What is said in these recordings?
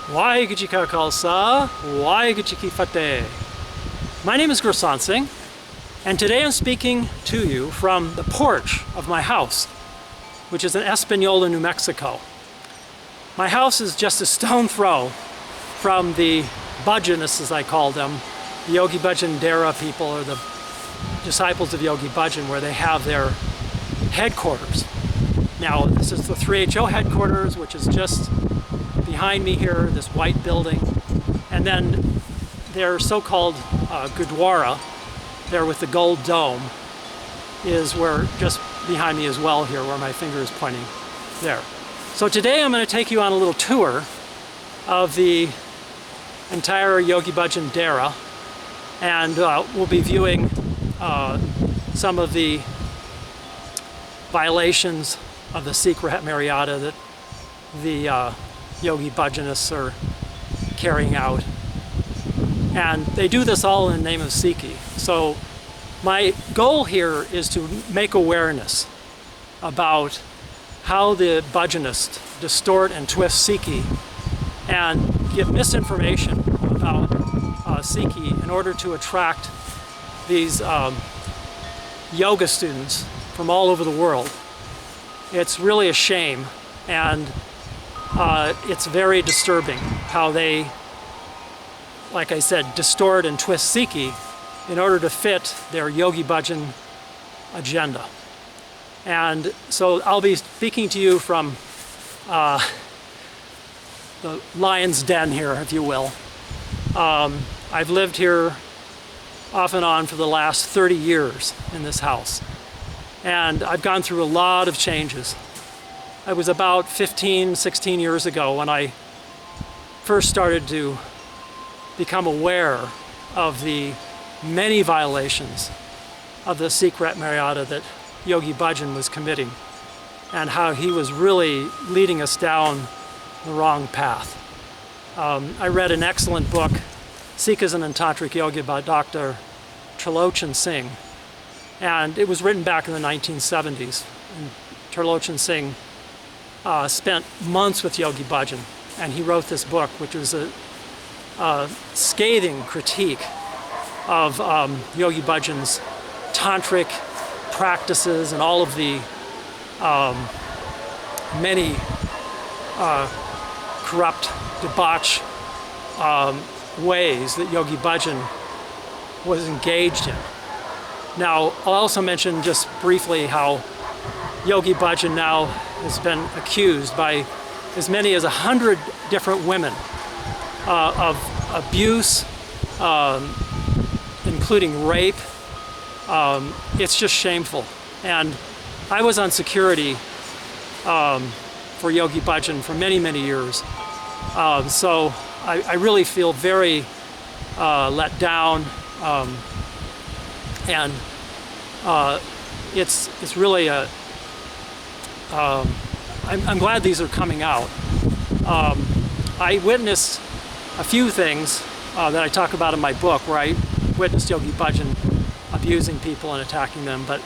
Waheguru Ji Ka Khalsa, Waheguru Ji Ki Fateh. My name is Gursikhs, and today I'm speaking to you from the porch of my house, which is in Espanola, New Mexico. My house is just a stone throw from the Bhajanists, as I call them, the Yogi Bhajan dera people, or the disciples of Yogi Bhajan, where they have their headquarters. Now, this is the 3HO headquarters, which is just behind me here, this white building. And then their so-called Gurdwara, there with the gold dome, is where, just behind me as well here, where my finger is pointing there. So today I'm going to take you on a little tour of the entire Yogi Bhajan dera, and we'll be viewing some of the violations of the Sikh Maryada that the Yogi Bhajanists are carrying out. And they do this all in the name of Sikhi. So my goal here is to make awareness about how the Bhajanists distort and twist Sikhi and give misinformation about Sikhi in order to attract these yoga students from all over the world. It's really a shame, and it's very disturbing how they, like I said, distort and twist Sikhi in order to fit their Yogi Bhajan agenda. And so I'll be speaking to you from the lion's den here, if you will. I've lived here off and on for the last 30 years in this house. And I've gone through a lot of changes. It was about 15, 16 years ago when I first started to become aware of the many violations of the Sikh Maryada that Yogi Bhajan was committing, and how he was really leading us down the wrong path. I read an excellent book, Sikhism and Tantric Yoga, by Dr. Trilochan Singh, and it was written back in the 1970s. And Trilochan Singh spent months with Yogi Bhajan, and he wrote this book, which was a scathing critique of Yogi Bhajan's tantric practices and all of the many corrupt, debauch ways that Yogi Bhajan was engaged in. Now, I'll also mention just briefly how Yogi Bhajan now has been accused by as many as 100 different women of abuse, including rape. It's just shameful. And I was on security for Yogi Bhajan for many, many years. So I really feel very let down, and it's really a I'm glad these are coming out. I witnessed a few things that I talk about in my book, where I witnessed Yogi Bhajan abusing people and attacking them, but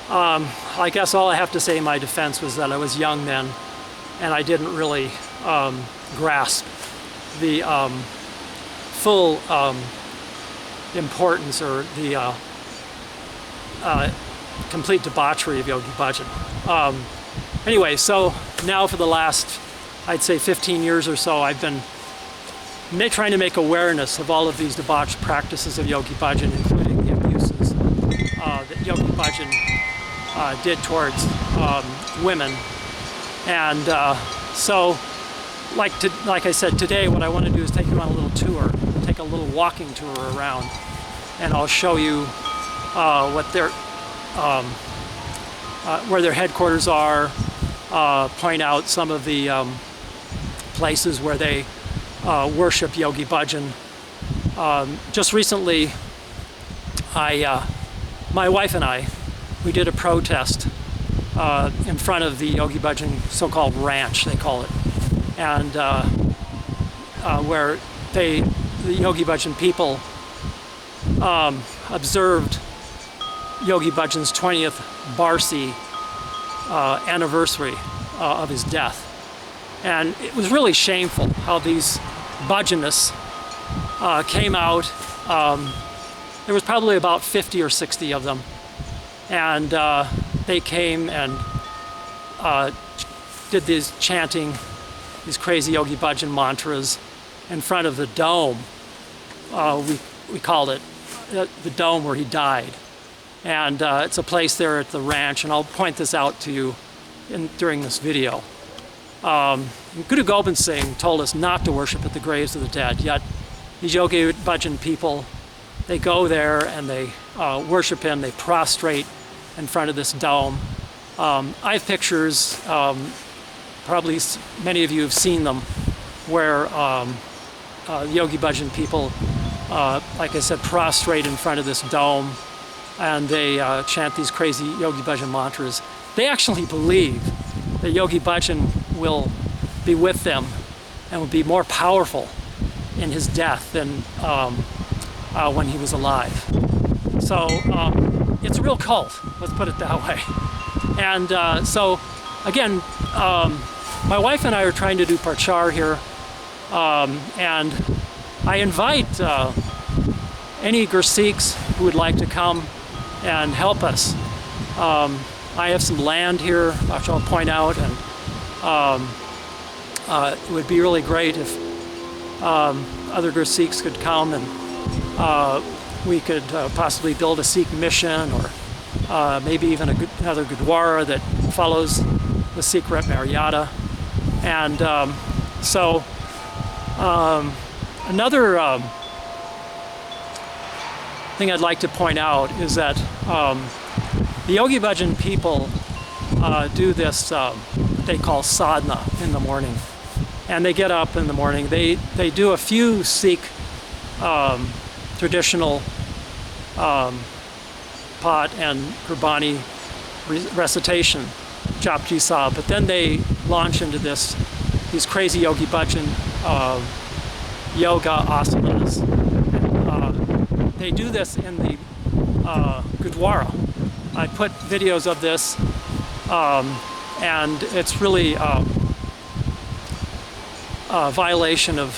I guess all I have to say in my defense was that I was young then, and I didn't really grasp the full importance or the complete debauchery of Yogi Bhajan. Anyway, so now for the last, I'd say 15 years or so, I've been trying to make awareness of all of these debauched practices of Yogi Bhajan, including the abuses that Yogi Bhajan did towards women. And so, like I said, today what I want to do is take you on a little tour, take a little walking tour around, and I'll show you what their where their headquarters are, point out some of the places where they worship Yogi Bhajan. Just recently, my wife and I, we did a protest in front of the Yogi Bhajan so-called ranch, they call it, and where the Yogi Bhajan people observed Yogi Bhajan's 20th Barsi anniversary of his death. And it was really shameful how these bhajanists came out. There was probably about 50 or 60 of them. And they came and did this chanting, these crazy Yogi Bhajan mantras in front of the dome. We called it the dome where he died. And it's a place there at the ranch, and I'll point this out to you during this video. Guru Gobind Singh told us not to worship at the graves of the dead, yet these Yogi Bhajan people, they go there and they worship him, they prostrate in front of this dome. I have pictures, probably many of you have seen them, where Yogi Bhajan people, like I said, prostrate in front of this dome, and they chant these crazy Yogi Bhajan mantras. They actually believe that Yogi Bhajan will be with them and will be more powerful in his death than when he was alive. So it's a real cult, let's put it that way. And so again, my wife and I are trying to do parchar here, and I invite any Gursikhs who would like to come and help us. I have some land here, which I'll point out, and it would be really great if other Gursikhs could come, and we could possibly build a Sikh mission, or maybe even another Gurdwara that follows the Sikh Maryada. And so another thing I'd like to point out is that the Yogi Bhajan people do this they call sadhana in the morning, and they get up in the morning. They do a few Sikh traditional Pat and Gurbani recitation, Japji Sahib, but then they launch into these crazy Yogi Bhajan yoga asanas. They do this in the Gurdwara. I put videos of this, and it's really a violation of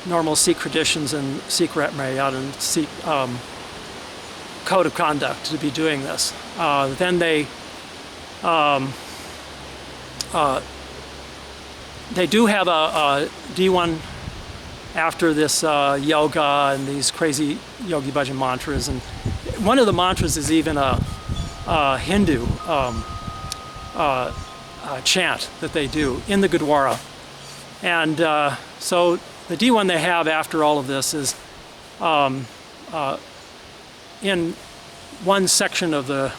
normal Sikh traditions and Sikh Maryada and Sikh code of conduct to be doing this. Then they do have a D1 after this yoga and these crazy Yogi Bhajan mantras, and one of the mantras is even a Hindu chant that they do in the Gurdwara. And so the D1 they have after all of this is in one section of the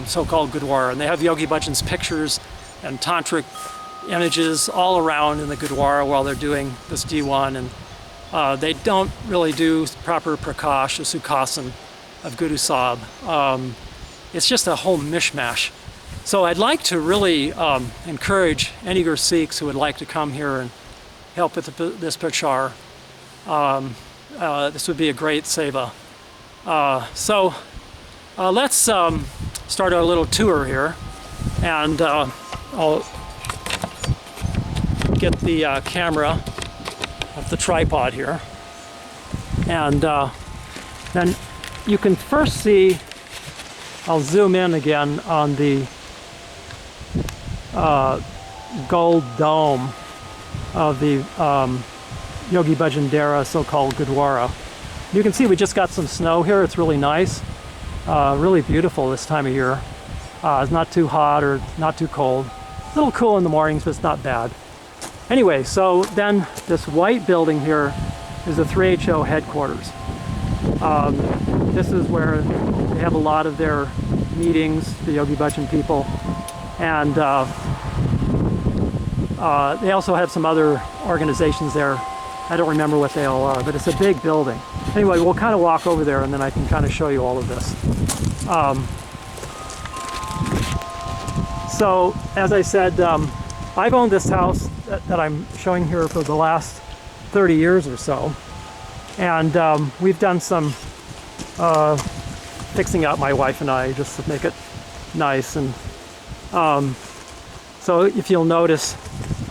so-called Gurdwara, and they have Yogi Bhajan's pictures and tantric images all around in the Gurdwara while they're doing this D1, and they don't really do proper prakash or sukhasan of Guru Sahib. It's just a whole mishmash. So I'd like to really encourage any Gursikhs who would like to come here and help with this parchar. This would be a great seva. So let's start our little tour here, and I'll get the camera off the tripod here, and then you can first see, I'll zoom in again on the gold dome of the Yogi Bhajan Dera, so-called Gurdwara. You can see we just got some snow here. It's really nice, really beautiful this time of year. It's not too hot or not too cold. A little cool in the mornings, but it's not bad. Anyway, so then this white building here is the 3HO headquarters. This is where they have a lot of their meetings, the Yogi Bhajan people, and they also have some other organizations there. I don't remember what they all are, but it's a big building. Anyway, we'll kind of walk over there, and then I can kind of show you all of this. So, as I said, I've owned this house that I'm showing here for the last 30 years or so, and we've done some fixing up, my wife and I, just to make it nice. And so if you'll notice,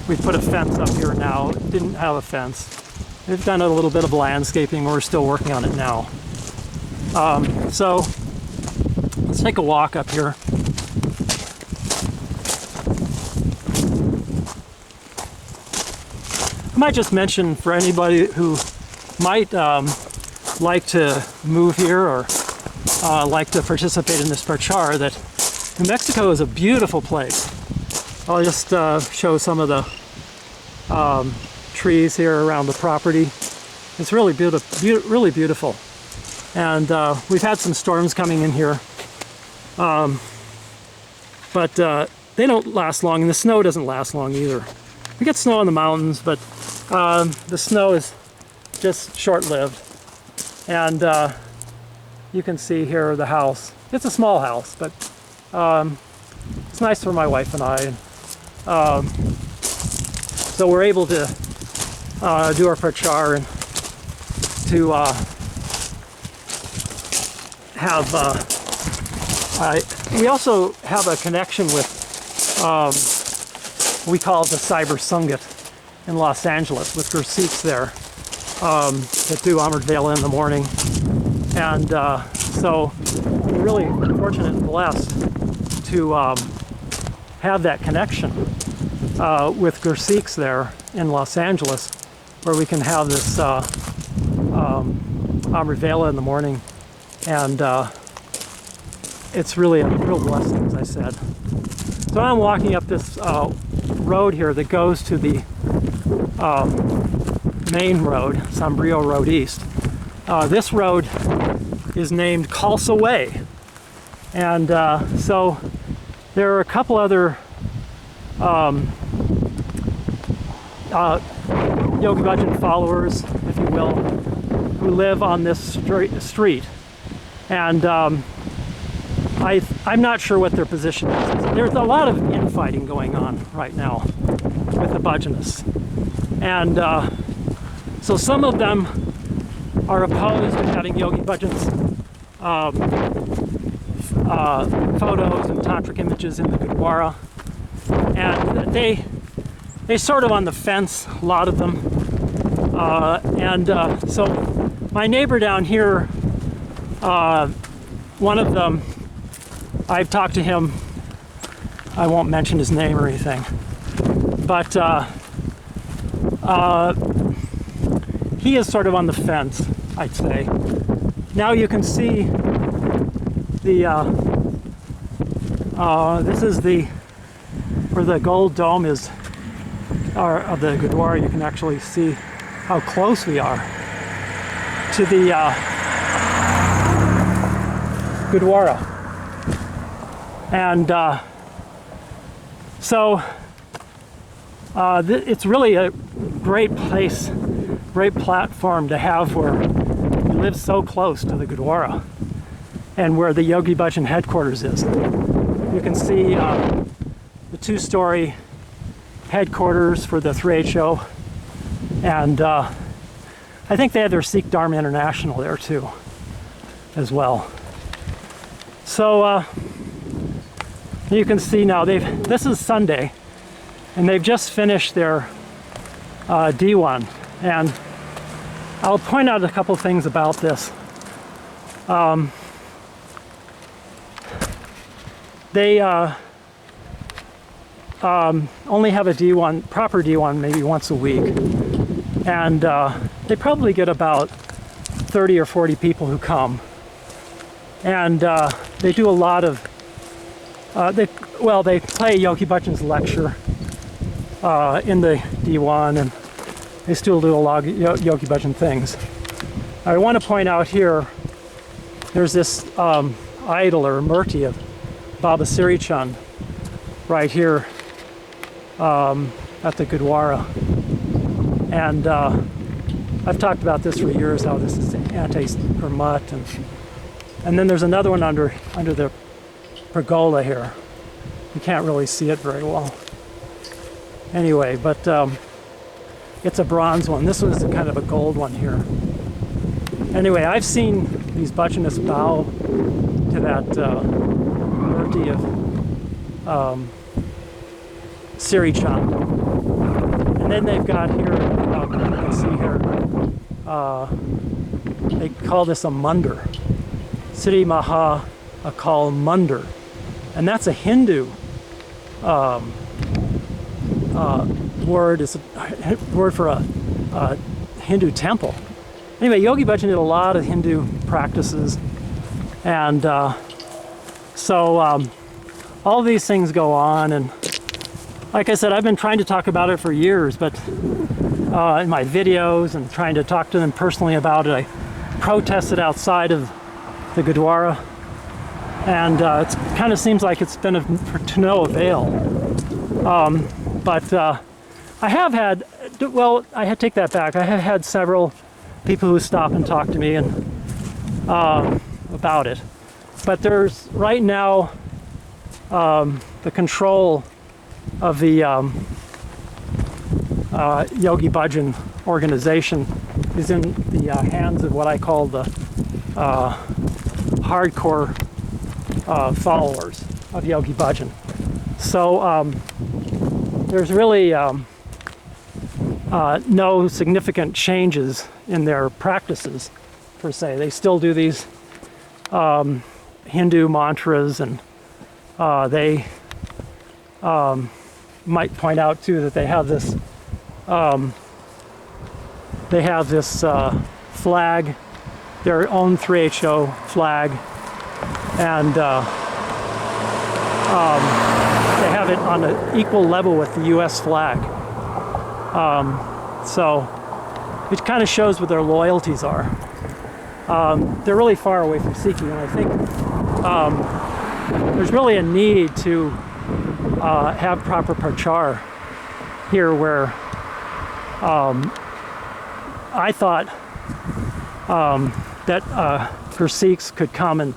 we've put a fence up here now. It didn't have a fence. We've done a little bit of landscaping. We're still working on it now. So let's take a walk up here. I might just mention for anybody who might like to move here or like to participate in this parchar that New Mexico is a beautiful place. I'll just show some of the trees here around the property. It's really really beautiful. And we've had some storms coming in here, but they don't last long, and the snow doesn't last long either. We get snow in the mountains, but the snow is just short-lived. And you can see here the house. It's a small house, but it's nice for my wife and I. So we're able to do our parchar and to have. We also have a connection with we call it the Cyber Sungat in Los Angeles with Gursikhs there that do Amrit Vela in the morning. And so we're really fortunate and blessed to have that connection with Gursikhs there in Los Angeles, where we can have this Amrit Vela in the morning. And it's really a real blessing, as I said. So I'm walking up this road here that goes to the main road, Sombrio Road East. This road is named Khalsa Way. And so there are a couple other Yogi Bhajan followers, if you will, who live on this street. And I'm not sure what their position is. There's a lot of infighting going on right now with the Bhajanists. And so some of them are opposed to having Yogi Bhajan's photos and tantric images in the Gurdwara. And they're sort of on the fence, a lot of them. So my neighbor down here, one of them, I've talked to him, I won't mention his name or anything, but he is sort of on the fence, I'd say. Now you can see the, this is where the gold dome is, of the Gurdwara. You can actually see how close we are to the Gurdwara. And so it's really a great place, great platform to have where we live so close to the Gurdwara and where the Yogi Bhajan headquarters is. You can see the two-story headquarters for the 3HO, and I think they have their Sikh Dharma International there too, as well. So you can see now this is Sunday, and they've just finished their D1, and I'll point out a couple things about this. They only have a D1, proper D1, maybe once a week, and they probably get about 30 or 40 people who come, and they do a lot of they play Yogi Bhajan's lecture in the D1, and they still do a lot of Yogi Bhajan things. I want to point out here, there's this idol or murti of Baba Siri Chand right here at the Gurdwara. And I've talked about this for years, how this is anti-Gurmat, and then there's another one under the pergola here. You can't really see it very well. Anyway, but it's a bronze one. This was kind of a gold one here. Anyway, I've seen these Bhajanists bow to that murti of Siri Chand. then they've got here, you can see here, they call this a mundir. Siddhi Maha Akal Mundir. And that's a Hindu word. It's a word for a Hindu temple. Anyway, Yogi Bhajan did a lot of Hindu practices. And all these things go on. And like I said, I've been trying to talk about it for years, but in my videos and trying to talk to them personally about it. I protested outside of the Gurdwara, and it kind of seems like it's been to no avail. But I have had, well, I take that back. I have had several people who stop and talk to me and about it. But there's right now the control of the Yogi Bhajan organization is in the hands of what I call the hardcore followers of Yogi Bhajan. So there's really no significant changes in their practices per se. They still do these Hindu mantras, and they might point out too that they have this flag, their own 3HO flag, and they have it on an equal level with the US flag. So it kind of shows what their loyalties are. They're really far away from Sikhi, and I think there's really a need to have proper parchar here, where I thought that Gursikhs could come and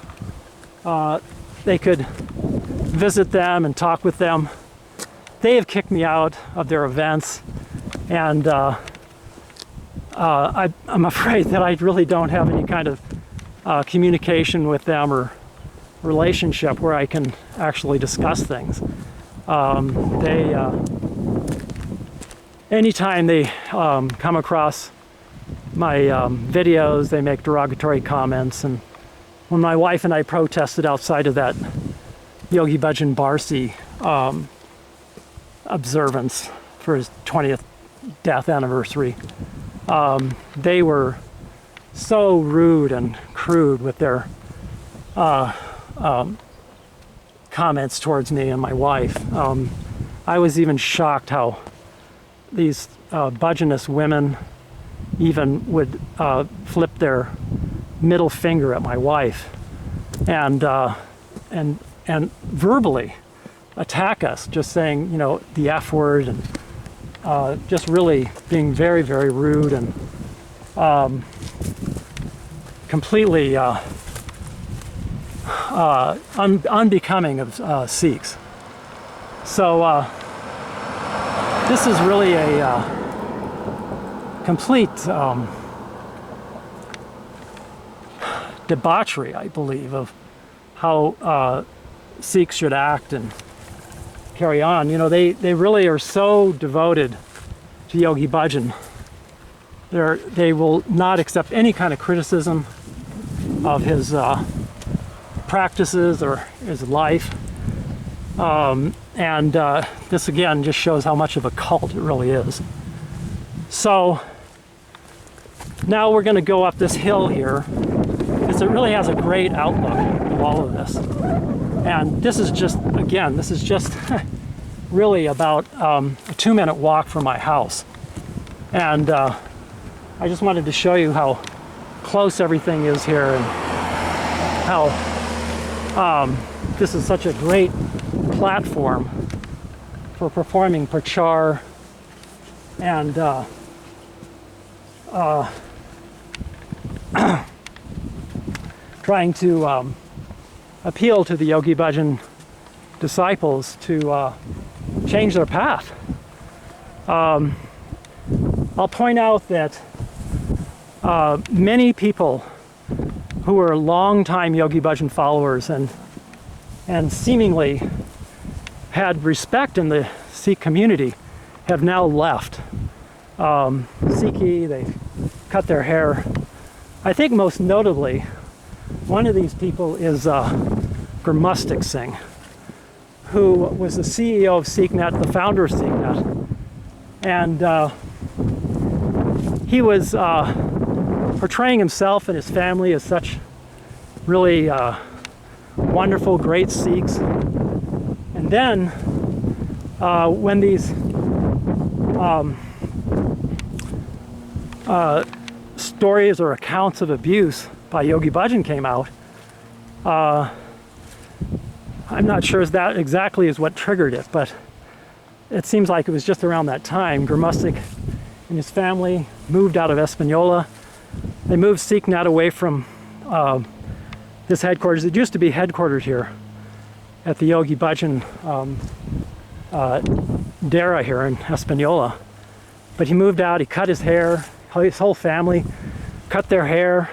they could visit them and talk with them. They have kicked me out of their events, and I'm afraid that I really don't have any kind of communication with them or relationship where I can actually discuss things. Anytime they come across my videos, they make derogatory comments. And when my wife and I protested outside of that Yogi Bhajan Barsi observance for his 20th death anniversary, they were so rude and crude with their comments towards me and my wife. I was even shocked how these Bhajanist women even would flip their middle finger at my wife and verbally attack us, just saying, you know, the F word, and just really being very, very rude and completely unbecoming of Sikhs. So this is really a complete debauchery, I believe, of how Sikhs should act and carry on. You know, they really are so devoted to Yogi Bhajan. They will not accept any kind of criticism of his practices or his life. This again just shows how much of a cult it really is. So now we're going to go up this hill here, because it really has a great outlook of all of this. And this is just, again, this is just really about a 2-minute walk from my house. And I just wanted to show you how close everything is here, and how this is such a great platform for performing parchar and trying to appeal to the Yogi Bhajan disciples to change their path. I'll point out that many people who are long-time Yogi Bhajan followers and seemingly had respect in the Sikh community have now left. Sikhi, they cut their hair. I think most notably, one of these people is Gursikhs Singh, who was the CEO of SikhNet, the founder of SikhNet. And he was portraying himself and his family as such really wonderful, great Sikhs. And then when these stories or accounts of abuse by Yogi Bhajan came out, I'm not sure if that exactly is what triggered it, but it seems like it was just around that time. Gursikhs and his family moved out of Espanola. They moved SikhNet away from his headquarters. It used to be headquartered here at the Yogi Bhajan dera here in Espanola. But he moved out, he cut his hair, his whole family cut their hair.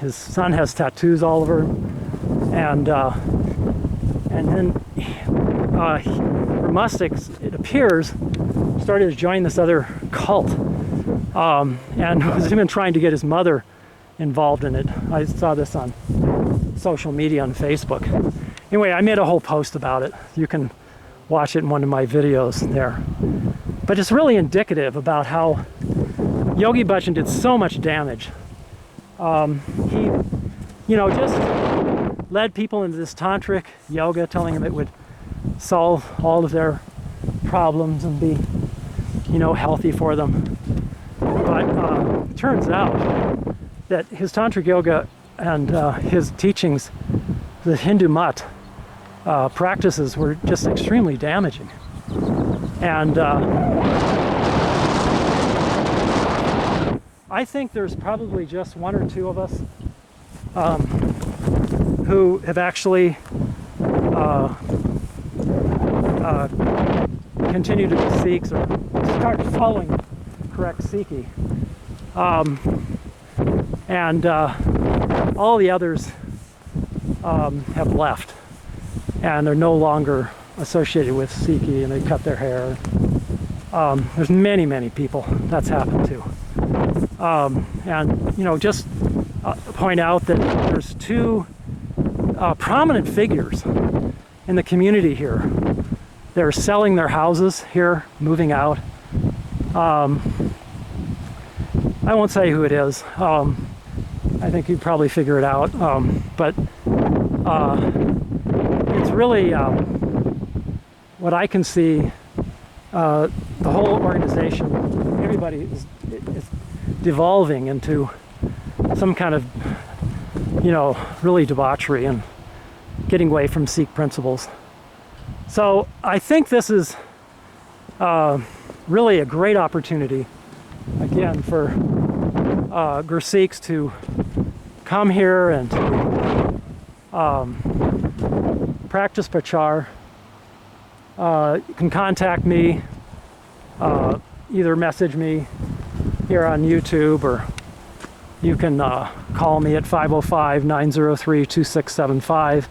His son has tattoos all over him. And then Gursikhs, it appears, started to join this other cult, and was even trying to get his mother involved in it. I saw this on social media on Facebook. Anyway, I made a whole post about it. You can watch it in one of my videos there. But it's really indicative about how Yogi Bhajan did so much damage. He, just led people into this tantric yoga, telling them it would solve all of their problems and be, healthy for them. But it turns out that his tantric yoga and his teachings, the Hindu mutt practices, were just extremely damaging. And I think there's probably just one or two of us who have actually continued to be Sikhs or started following correct Sikhi. And all the others have left and are no longer associated with Sikhi, and they cut their hair. There's many, many people that's happened to. And just point out that there's two prominent figures in the community here. They're selling their houses here, moving out. I won't say who it is. I think you'd probably figure it out. But it's really, what I can see, the whole organization, everybody is devolving into some kind of, really debauchery and getting away from Sikh principles. So I think this is really a great opportunity, again, for Gursikhs to come here and practice parchar. You can contact me, either message me here on YouTube, or you can call me at 505-903-2675.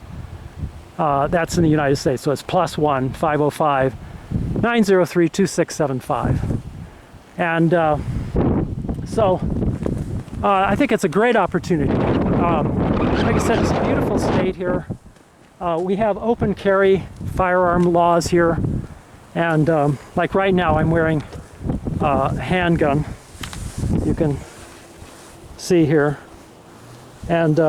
That's in the United States, so it's +1 505-903-2675. And so I think it's a great opportunity. Like I said, it's a beautiful state here. We have open carry firearm laws here, and like right now I'm wearing a handgun, you can see here, and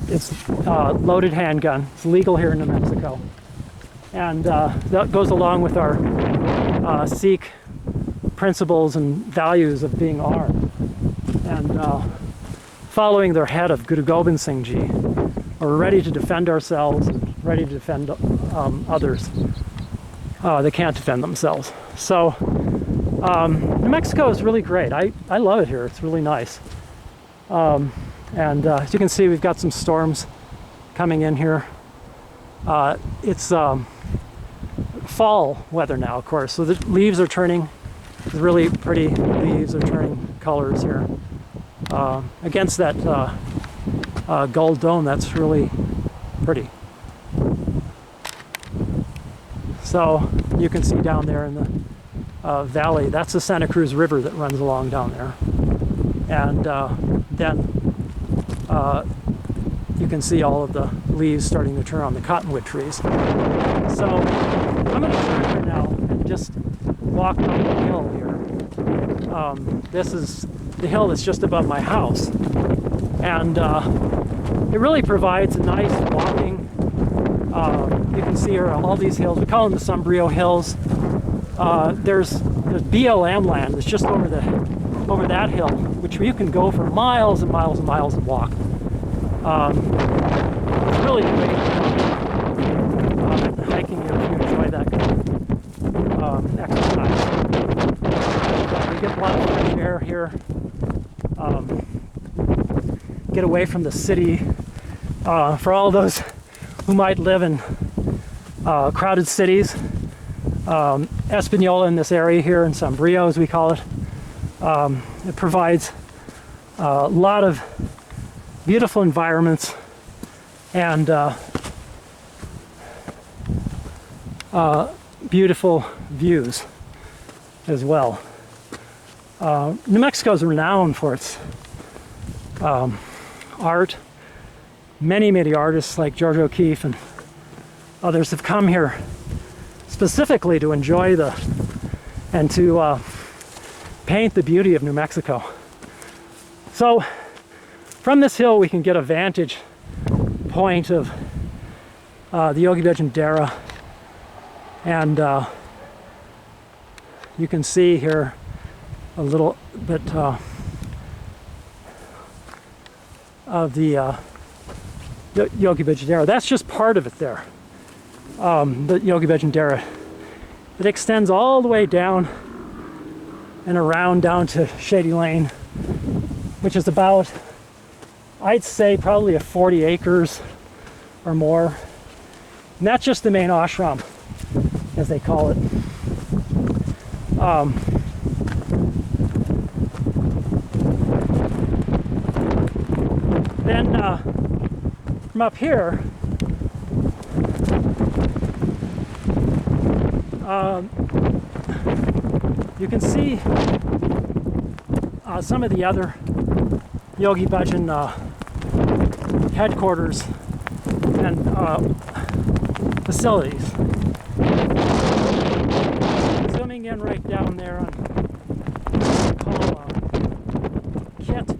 it's a loaded handgun. It's legal here in New Mexico, and that goes along with our Sikh principles and values of being armed and following their head of Guru Gobind Singh Ji. We're ready to defend ourselves and ready to defend others. They can't defend themselves. So New Mexico is really great. I love it here. It's really nice. And as you can see, we've got some storms coming in here. It's fall weather now, of course. So the leaves are turning, the really pretty leaves are turning colors here. Against that gold dome, that's really pretty. So you can see down there in the valley. That's the Santa Cruz River that runs along down there. And then you can see all of the leaves starting to turn on the cottonwood trees. So I'm going to turn here now and just walk down the hill here. This is the hill that's just above my house. And it really provides a nice walking. You can see here all these hills. We call them the Sombrio Hills. There's BLM land that's just over that hill, which you can go for miles and miles and miles and walk. It's really great hiking if you enjoy that kind of exercise. We get a lot of fresh air here. Get away from the city. For all those who might live in crowded cities, Espanola in this area here, in Sombrio as we call it, it provides a lot of beautiful environments and beautiful views as well. New Mexico is renowned for its art. Many artists like George O'Keeffe and others have come here specifically to enjoy and to paint the beauty of New Mexico. So from this hill we can get a vantage point of the Yogi Bhajan dera, and you can see here a little bit of the Yogi Bhajan dera. That's just part of it there. The Yogi Bhajan dera. It extends all the way down and around down to Shady Lane, which is about, I'd say, probably 40 acres or more. And that's just the main ashram, as they call it. Then from up here, you can see some of the other Yogi Bhajan headquarters and facilities. Zooming in right down there on what we call KIT.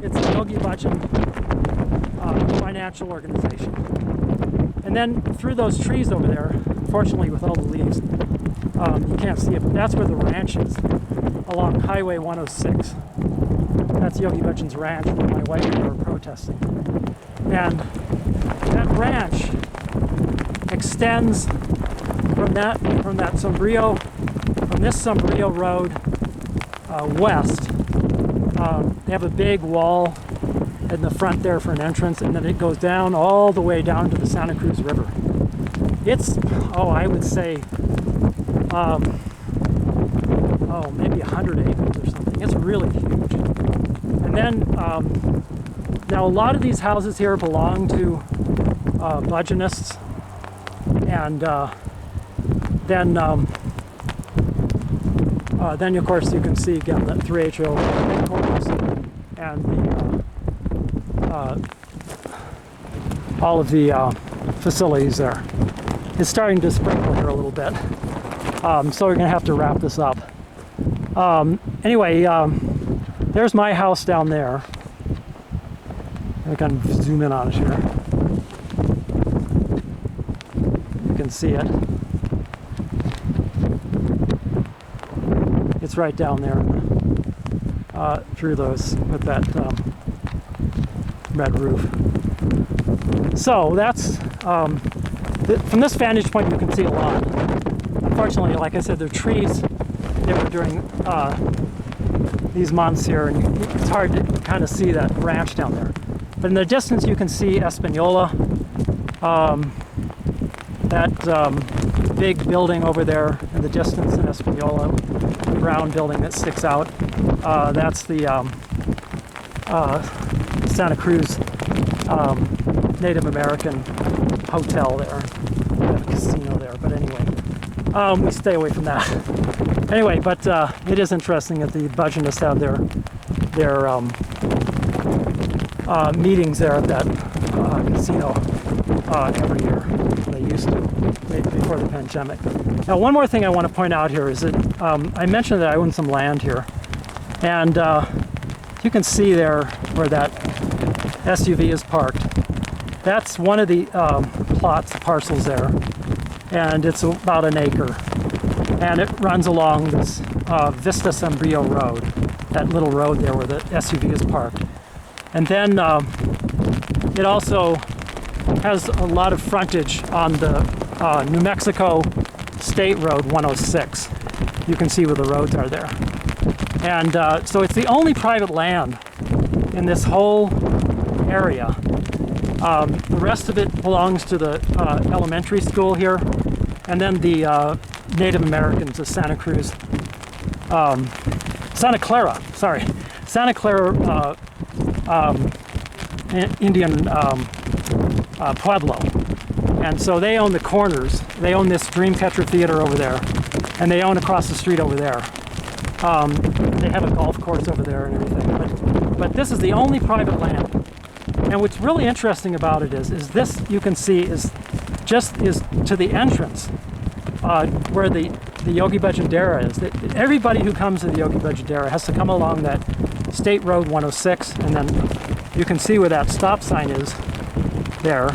It's a Yogi Bhajan financial organization. And then through those trees over there, unfortunately with all the leaves, you can't see it, but that's where the ranch is, along Highway 106. That's Yogi Bhajan's ranch where my wife and I were protesting. And that ranch extends from this Sombrio Road west. They have a big wall in the front there for an entrance, and then it goes down all the way down to the Santa Cruz River. It's, I would say, maybe 100 acres or something. It's really huge. And then, now a lot of these houses here belong to Bhajanists, and then of course you can see again that 3HO headquarters and all of the facilities there. It's starting to sprinkle here a little bit, so we're gonna have to wrap this up. Anyway, there's my house down there. I can zoom in on it here. You can see it. It's right down there through those with that red roof. So that's from this vantage point you can see a lot. Unfortunately, like I said, there are trees there during these months here, and it's hard to kind of see that ranch down there. But in the distance you can see Espanola, that big building over there in the distance in Espanola, the brown building that sticks out. That's the Santa Cruz Native American hotel there. They have a casino there, but anyway, we stay away from that. Anyway, but it is interesting that the Bhajanists have their meetings there at that casino every year. They used to, before the pandemic. Now, one more thing I want to point out here is that I mentioned that I own some land here. And you can see there where that SUV is parked. That's one of the parcels there. And it's about an acre. And it runs along this Vista Sombrio Road, that little road there where the SUV is parked. And then it also has a lot of frontage on the New Mexico State Road 106. You can see where the roads are there. And so it's the only private land in this whole area. The rest of it belongs to the elementary school here, and then the Native Americans of Santa Clara Indian Pueblo. And so they own the corners. They own this Dreamcatcher Theater over there, and they own across the street over there. They have a golf course over there and everything. But this is the only private land. And what's really interesting about it is this, you can see, is to the entrance where the Yogi Bhajan dera is. Everybody who comes to the Yogi Bhajan dera has to come along that State Road 106, and then you can see where that stop sign is there.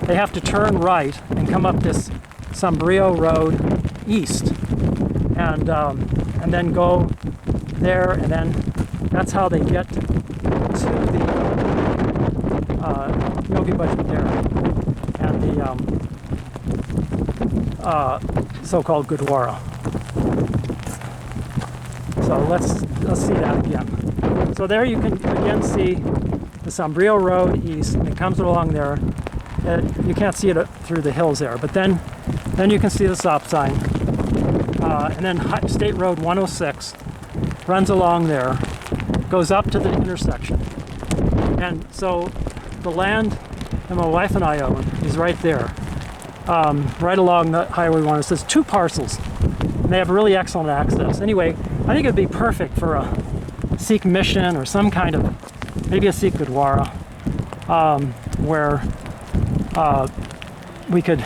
They have to turn right and come up this Sombrio Road east, and then go there, and then that's how they get to the Yogi Bhajan dera and the so-called Gurdwara. So let's see that again. So there you can again see the Sombrio Road east, and it comes along there. You can't see it through the hills there, but then you can see the stop sign. And then State Road 106 runs along there, goes up to the intersection. And so the land that my wife and I own is right there, right along the Highway 1. It says 2 parcels, and they have really excellent access. Anyway, I think it'd be perfect for a Sikh mission or some kind of, maybe a Sikh Gurdwara, where we could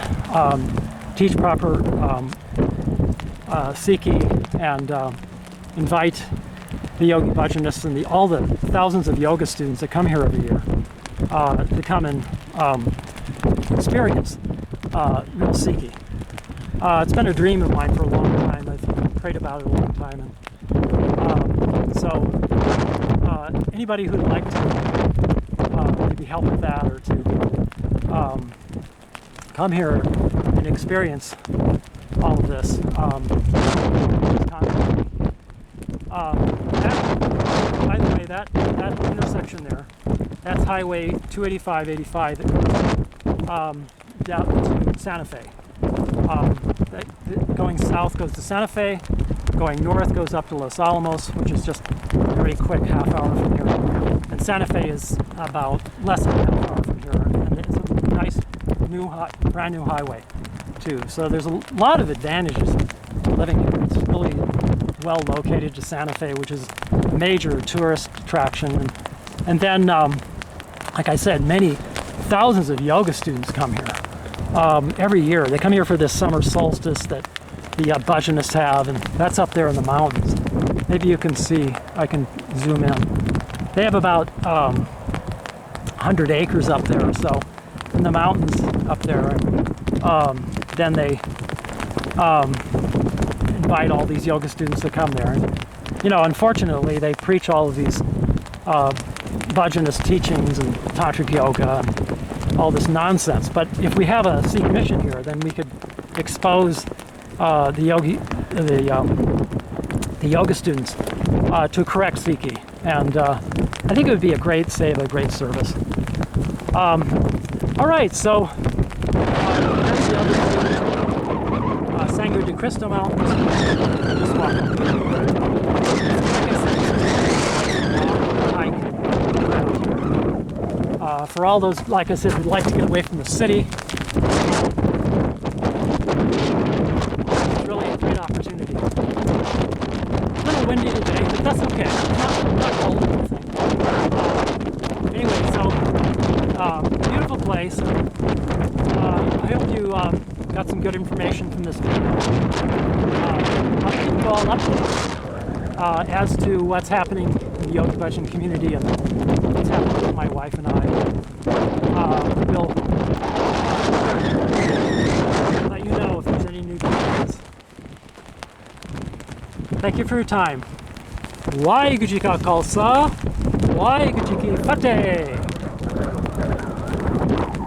teach proper Sikhi and invite the Yogi Bhajanists and all the thousands of yoga students that come here every year to come and experience real Sikhi. It's been a dream of mine for a long time. I've prayed about it a long time. And so anybody who'd like to maybe help with that, or to come here and experience all of this, by the way, that intersection there, that's Highway 285, 85, down to Santa Fe. Going south goes to Santa Fe, going north goes up to Los Alamos, which is just a very quick half hour from here. And Santa Fe is about less than a half hour from here, and it's a nice brand new highway too. So there's a lot of advantages of living here. It's really well located to Santa Fe, which is a major tourist attraction. And then, like I said, many thousands of yoga students come here every year. They come here for this summer solstice that the Bhajanists have, and that's up there in the mountains. Maybe you can see, I can zoom in. They have about 100 acres up there or so in the mountains up there. And then they invite all these yoga students to come there. And, unfortunately, they preach all of these Bhajanist teachings and tantric yoga and all this nonsense. But if we have a Sikh mission here, then we could expose the yoga students to correct Sikhi, and I think it would be a great service. All right, so that's the other Sangre de Cristo Mountains. Just walk up. For all those, like I said, who'd like to get away from the city, it's really a great opportunity. okay. Not cold or anything. Anyway, so beautiful place. I hope you got some good information from this video. I'll keep you all updated as to what's happening in the Yogi Bhajan community and what's happening with my wife and I. We'll let you know if there's any new details. Thank you for your time. Waheguru Ji Ka Khalsa, Waheguru Ji Ki Fateh.